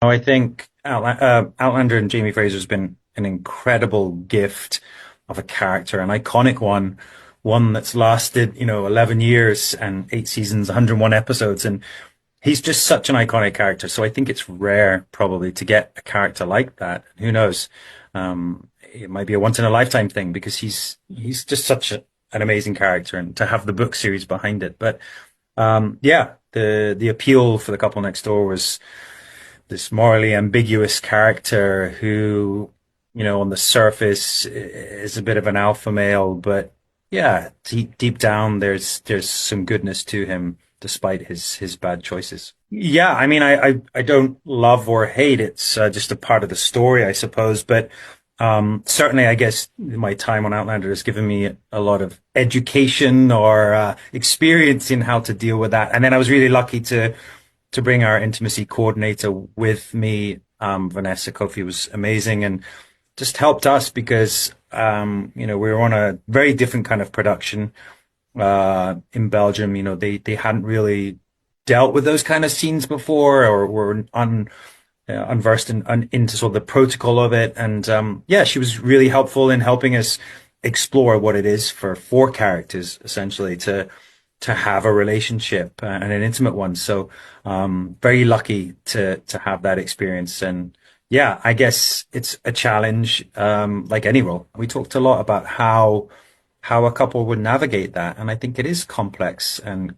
Oh, I think Outlander and Jamie Fraser has been an incredible gift of a character, an iconic one that's lasted, 11 years and 8 seasons, 101 episodes. And he's just such an iconic character. So I think it's rare probably to get a character like that. Who knows? It might be a once in a lifetime thing because he's just an amazing character and to have the book series behind it. But yeah, the appeal for the couple next door was this morally ambiguous character who, on the surface is a bit of an alpha male, but yeah, deep down there's some goodness to him despite his bad choices. Yeah, I mean, I don't love or hate. It's just a part of the story, I suppose. But certainly, I guess my time on Outlander has given me a lot of education or experience in how to deal with that. And then I was really lucky to bring our intimacy coordinator with me. Vanessa Kofi was amazing and just helped us because, we were on a very different kind of production, in Belgium. They hadn't really dealt with those kind of scenes before or were unversed into sort of the protocol of it. And, yeah, she was really helpful in helping us explore what it is for four characters essentially to have a relationship and an intimate one. So, very lucky to have that experience. And yeah, I guess it's a challenge, like any role. We talked a lot about how a couple would navigate that, and I think it is complex and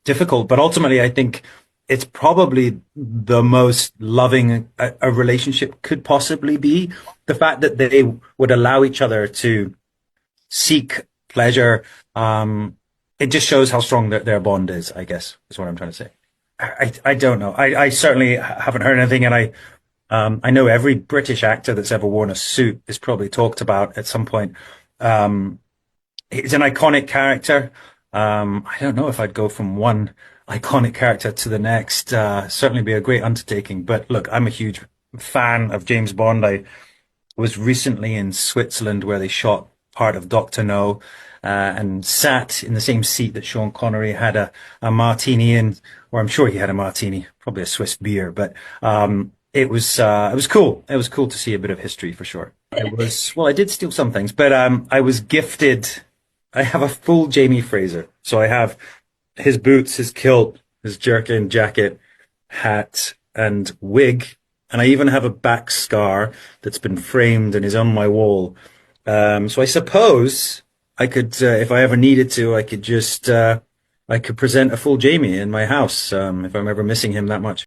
difficult. But ultimately, I think it's probably the most loving a relationship could possibly be. The fact that they would allow each other to seek pleasure. It just shows how strong their bond is, I guess, is what I'm trying to say. I don't know. I certainly haven't heard anything, and I know every British actor that's ever worn a suit is probably talked about at some point. Um, he's an iconic character. I don't know if I'd go from one iconic character to the next. Certainly be a great undertaking. But look, I'm a huge fan of James Bond. I was recently in Switzerland where they shot part of Doctor No, and sat in the same seat that Sean Connery had a martini in, or I'm sure he had a martini, probably a Swiss beer, but it was cool. It was cool to see a bit of history for sure. It was, well, I did steal some things, but I was gifted. I have a full Jamie Fraser, so I have his boots, his kilt, his jerkin, jacket, hat, and wig. And I even have a back scar that's been framed and is on my wall. So I suppose I could, if I ever needed to, I could present a full Jamie in my house, if I'm ever missing him that much.